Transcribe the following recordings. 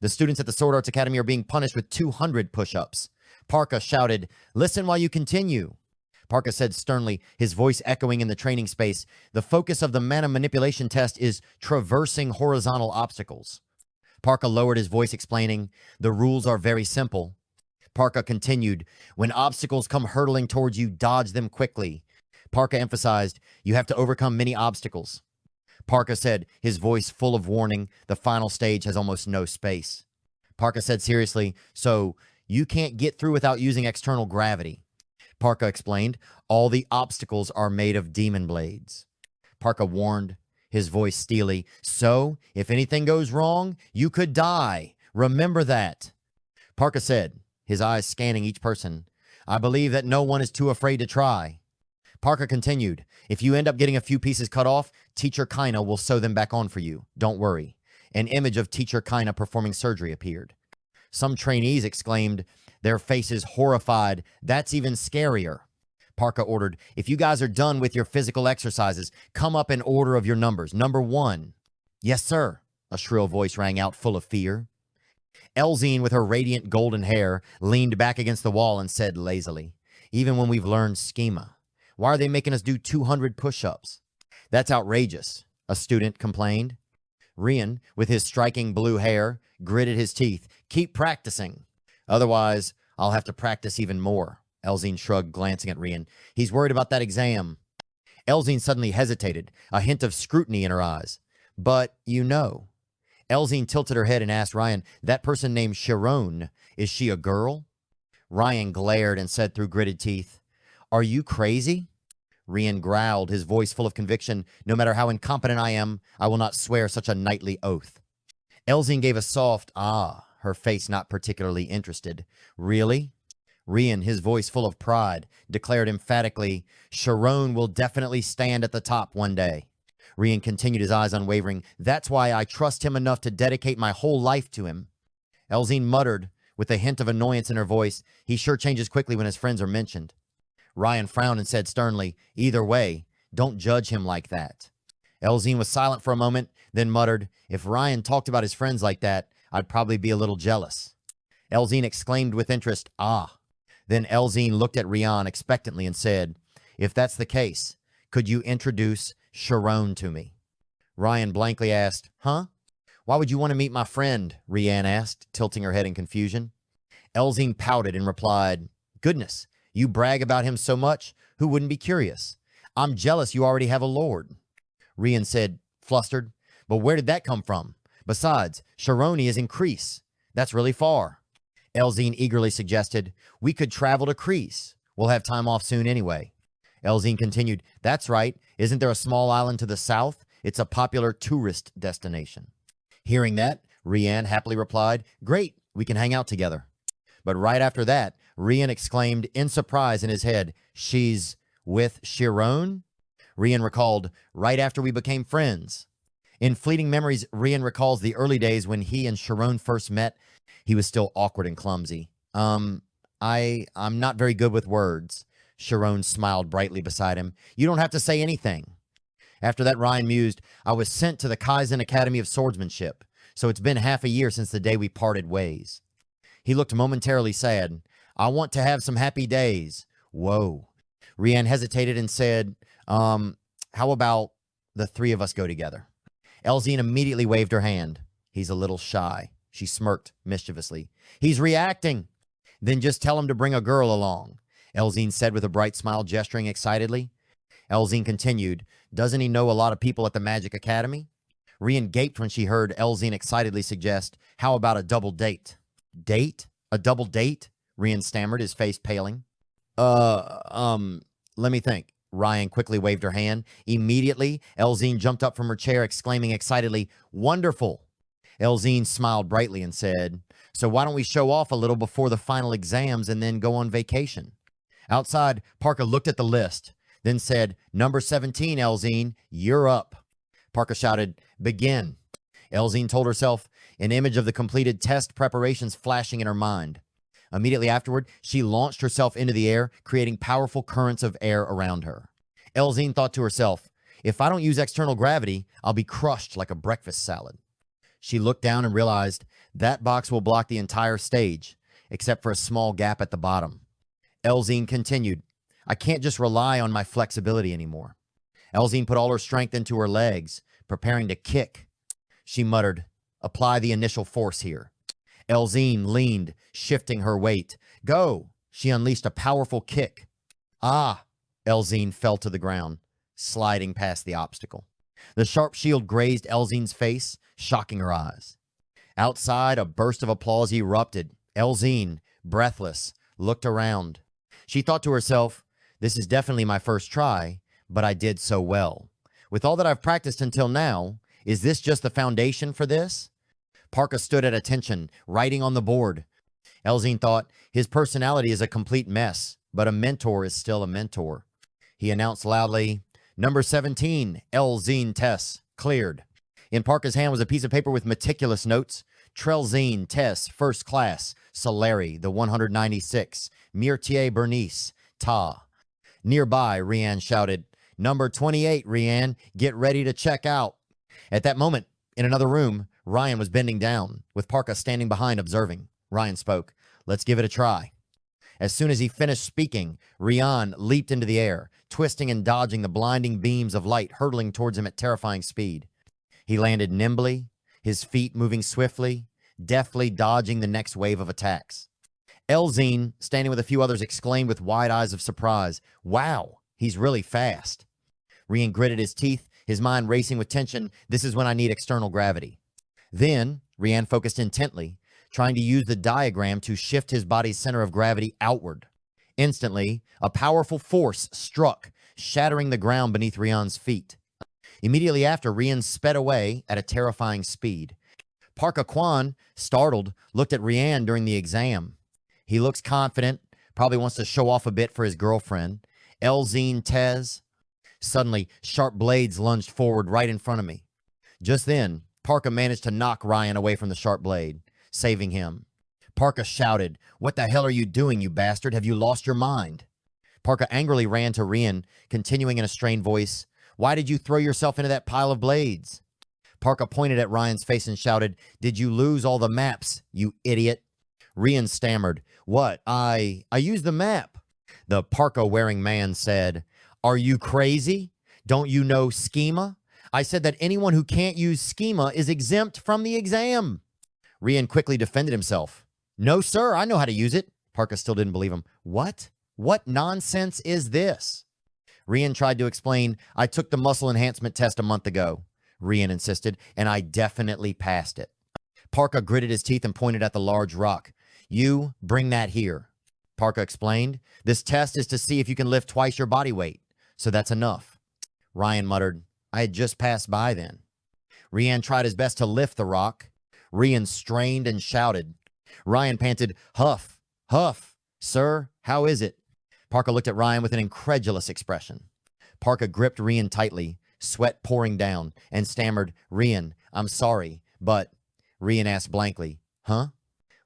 The students at the Sword Arts Academy are being punished with 200 push-ups. Parka shouted, "Listen while you continue." Parka said sternly, his voice echoing in the training space, "The focus of the mana manipulation test is traversing horizontal obstacles." Parka lowered his voice, explaining, "The rules are very simple." Parka continued, "When obstacles come hurtling towards you, dodge them quickly." Parka emphasized, "You have to overcome many obstacles." Parka said, his voice full of warning, "The final stage has almost no space." Parka said seriously, "So you can't get through without using external gravity." Parka explained, "All the obstacles are made of demon blades." Parka warned, his voice steely, "So, if anything goes wrong, you could die. Remember that." Parka said, his eyes scanning each person, "I believe that no one is too afraid to try." Parka continued, "If you end up getting a few pieces cut off, Teacher Kaina will sew them back on for you. Don't worry." An image of Teacher Kaina performing surgery appeared. Some trainees exclaimed, their faces horrified, "That's even scarier." Parka ordered, "If you guys are done with your physical exercises, come up in order of your numbers. Number 1. "Yes, sir," a shrill voice rang out full of fear. Elzine, with her radiant golden hair, leaned back against the wall and said lazily, "Even when we've learned schema, why are they making us do 200 push-ups?" "That's outrageous," a student complained. Rian, with his striking blue hair, gritted his teeth. "Keep practicing. Otherwise, I'll have to practice even more." Elzine shrugged, glancing at Rian. "He's worried about that exam." Elzine suddenly hesitated, a hint of scrutiny in her eyes. "But you know." Elzine tilted her head and asked Ryan, "That person named Sharon, is she a girl?" Ryan glared and said through gritted teeth, "Are you crazy?" Rian growled, his voice full of conviction, "No matter how incompetent I am, I will not swear such a knightly oath." Elzine gave a soft "ah," her face not particularly interested. "Really?" Rian, his voice full of pride, declared emphatically, "Sharon will definitely stand at the top one day." Rian continued, his eyes unwavering, "That's why I trust him enough to dedicate my whole life to him." Elzine muttered, with a hint of annoyance in her voice, "He sure changes quickly when his friends are mentioned." Ryan frowned and said sternly, "Either way, don't judge him like that." Elzine was silent for a moment, then muttered, "If Ryan talked about his friends like that, I'd probably be a little jealous." Elzine exclaimed with interest, "Ah." Then Elzine looked at Rian expectantly and said, "If that's the case, could you introduce Sharon to me?" Ryan blankly asked, "Huh? Why would you want to meet my friend?" Rian asked, tilting her head in confusion. Elzine pouted and replied, "Goodness, you brag about him so much, who wouldn't be curious? I'm jealous you already have a lord." Rian said, flustered, "But where did that come from? Besides, Sharoni is in Crease. That's really far." Elzine eagerly suggested, "We could travel to Crease. We'll have time off soon anyway." Elzine continued, "That's right. Isn't there a small island to the south? It's a popular tourist destination." Hearing that, Rian happily replied, "Great, we can hang out together." But right after that, Rian exclaimed in surprise in his head, "She's with Sharon?" Rian recalled, "Right after we became friends." In fleeting memories, Rian recalls the early days when he and Sharon first met. He was still awkward and clumsy. I'm not very good with words." Sharon smiled brightly beside him. "You don't have to say anything." After that, Ryan mused, "I was sent to the Kaizen Academy of Swordsmanship, so it's been half a year since the day we parted ways." He looked momentarily sad. "I want to have some happy days." Whoa. Rian hesitated and said, "How about the three of us go together?" Elzine immediately waved her hand. "He's a little shy." She smirked mischievously. "He's reacting." "Then just tell him to bring a girl along," Elzine said with a bright smile, gesturing excitedly. Elzine continued, "Doesn't he know a lot of people at the Magic Academy?" Rian gaped when she heard Elzine excitedly suggest, "How about a double date?" "Date? A double date?" Rian stammered, his face paling. Let me think." Ryan quickly waved her hand. Immediately, Elzine jumped up from her chair, exclaiming excitedly, "Wonderful!" Elzine smiled brightly and said, "So why don't we show off a little before the final exams and then go on vacation?" Outside, Parka looked at the list, then said, "Number 17, Elzine, you're up." Parka shouted, "Begin." Elzine told herself, an image of the completed test preparations flashing in her mind. Immediately afterward, she launched herself into the air, creating powerful currents of air around her. Elzine thought to herself, "If I don't use external gravity, I'll be crushed like a breakfast salad." She looked down and realized that box will block the entire stage, except for a small gap at the bottom. Elzine continued, I can't just rely on my flexibility anymore. Elzine put all her strength into her legs, preparing to kick. She muttered, apply the initial force here. Elzine leaned, shifting her weight. Go! She unleashed a powerful kick. Ah! Elzine fell to the ground, sliding past the obstacle. The sharp shield grazed Elzine's face, shocking her eyes. Outside, a burst of applause erupted. Elzine, breathless, looked around. She thought to herself, this is definitely my first try, but I did so well. With all that I've practiced until now, is this just the foundation for this? Parka stood at attention, writing on the board. Elzine thought, his personality is a complete mess, but a mentor is still a mentor. He announced loudly, Number 17, Elzine Tess, cleared. In Parka's hand was a piece of paper with meticulous notes. Trelzine Tess, first class. Solari, the 196. Myrtier Bernice, Ta. Nearby, Rian shouted, Number 28, Rian, get ready to check out. At that moment, in another room, Ryan was bending down, with Parka standing behind observing. Ryan spoke, let's give it a try. As soon as he finished speaking, Rian leaped into the air, twisting and dodging the blinding beams of light hurtling towards him at terrifying speed. He landed nimbly, his feet moving swiftly, deftly dodging the next wave of attacks. Elzine, standing with a few others, exclaimed with wide eyes of surprise, wow, he's really fast. Rian gritted his teeth, his mind racing with tension. This is when I need external gravity. Then, Rian focused intently, trying to use the diagram to shift his body's center of gravity outward. Instantly, a powerful force struck, shattering the ground beneath Rian's feet. Immediately after, Rian sped away at a terrifying speed. Parka Kwan, startled, looked at Rian during the exam. He looks confident, probably wants to show off a bit for his girlfriend. Elzine Tez. Suddenly, sharp blades lunged forward right in front of me. Just then, Parka managed to knock Ryan away from the sharp blade, saving him. Parka shouted, what the hell are you doing, you bastard? Have you lost your mind? Parka angrily ran to Rian, continuing in a strained voice, why did you throw yourself into that pile of blades? Parka pointed at Ryan's face and shouted, did you lose all the maps, you idiot? Rian stammered, what? I used the map. The parka-wearing man said, are you crazy? Don't you know schema? I said that anyone who can't use schema is exempt from the exam. Rian quickly defended himself. No, sir, I know how to use it. Parka still didn't believe him. What? What nonsense is this? Rian tried to explain, I took the muscle enhancement test a month ago, Rian insisted, and I definitely passed it. Parka gritted his teeth and pointed at the large rock. You bring that here. Parka explained, this test is to see if you can lift twice your body weight, so that's enough. Ryan muttered, I had just passed by then. Rian tried his best to lift the rock. Rian strained and shouted. Ryan panted, huff, huff. Sir, how is it? Parka looked at Ryan with an incredulous expression. Parka gripped Rian tightly, sweat pouring down, and stammered, Rian, I'm sorry, but... Rian asked blankly, huh?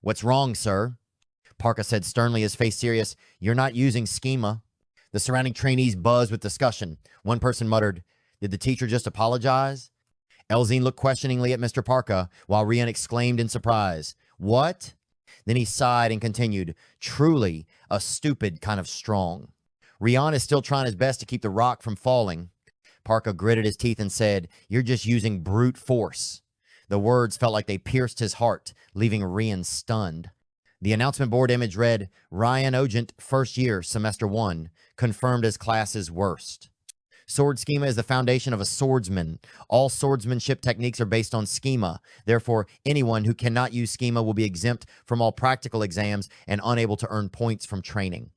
What's wrong, sir? Parka said sternly, his face serious, you're not using schema. The surrounding trainees buzzed with discussion. One person muttered, did the teacher just apologize? Elzine looked questioningly at Mr. Parka, while Rian exclaimed in surprise, what? Then he sighed and continued, truly a stupid kind of strong. Rian is still trying his best to keep the rock from falling. Parka gritted his teeth and said, you're just using brute force. The words felt like they pierced his heart, leaving Rian stunned. The announcement board image read, Ryan Ogent, first year, semester 1, confirmed as class's worst. Sword schema is the foundation of a swordsman. All swordsmanship techniques are based on schema. Therefore, anyone who cannot use schema will be exempt from all practical exams and unable to earn points from training.